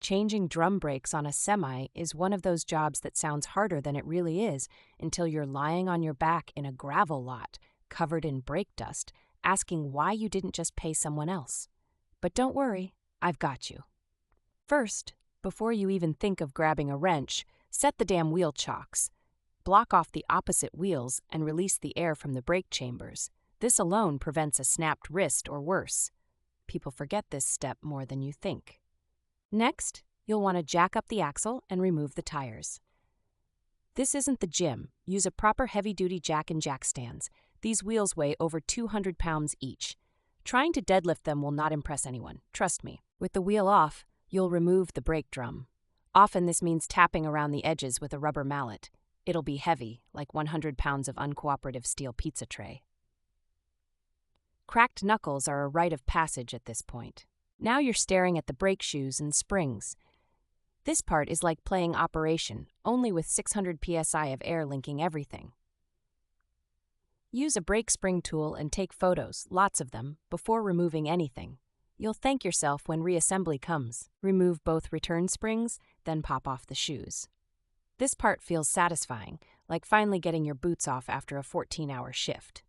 Changing drum brakes on a semi is one of those jobs that sounds harder than it really is until you're lying on your back in a gravel lot, covered in brake dust, asking why you didn't just pay someone else. But don't worry, I've got you. First, before you even think of grabbing a wrench, set the damn wheel chocks. Block off the opposite wheels and release the air from the brake chambers. This alone prevents a snapped wrist or worse. People forget this step more than you think. Next, you'll want to jack up the axle and remove the tires. This isn't the gym. Use a proper heavy-duty jack and jack stands. These wheels weigh over 200 pounds each. Trying to deadlift them will not impress anyone, trust me. With the wheel off, you'll remove the brake drum. Often this means tapping around the edges with a rubber mallet. It'll be heavy, like 100 pounds of uncooperative steel pizza tray. Cracked knuckles are a rite of passage at this point. Now you're staring at the brake shoes and springs. This part is like playing Operation, only with 600 psi of air linking everything. Use a brake spring tool and take photos, lots of them, before removing anything. You'll thank yourself when reassembly comes. Remove both return springs, then pop off the shoes. This part feels satisfying, like finally getting your boots off after a 14-hour shift.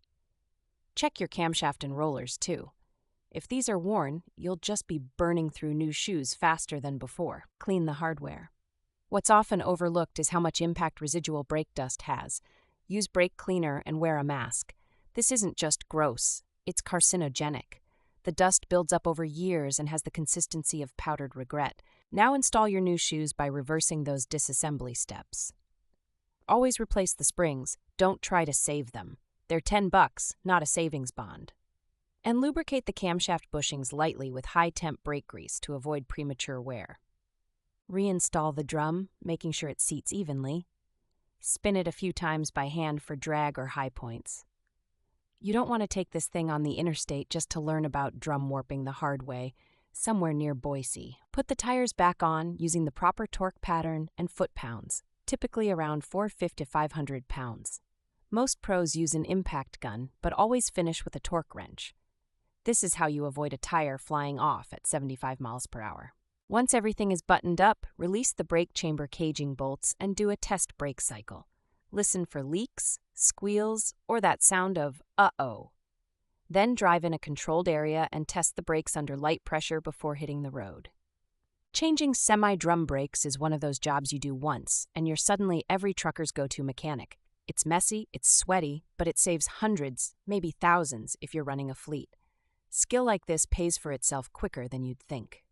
Check your camshaft and rollers, too. If these are worn, you'll just be burning through new shoes faster than before. Clean the hardware. What's often overlooked is how much impact residual brake dust has. Use brake cleaner and wear a mask. This isn't just gross, it's carcinogenic. The dust builds up over years and has the consistency of powdered regret. Now install your new shoes by reversing those disassembly steps. Always replace the springs. Don't try to save them. They're $10, not a savings bond. And lubricate the camshaft bushings lightly with high-temp brake grease to avoid premature wear. Reinstall the drum, making sure it seats evenly. Spin it a few times by hand for drag or high points. You don't want to take this thing on the interstate just to learn about drum warping the hard way, somewhere near Boise. Put the tires back on using the proper torque pattern and foot-pounds, typically around 450 to 500 pounds. Most pros use an impact gun, but always finish with a torque wrench. This is how you avoid a tire flying off at 75 miles per hour. Once everything is buttoned up, release the brake chamber caging bolts and do a test brake cycle. Listen for leaks, squeals, or that sound of uh-oh. Then drive in a controlled area and test the brakes under light pressure before hitting the road. Changing semi-drum brakes is one of those jobs you do once, and you're suddenly every trucker's go-to mechanic. It's messy, it's sweaty, but it saves hundreds, maybe thousands, if you're running a fleet. Skill like this pays for itself quicker than you'd think.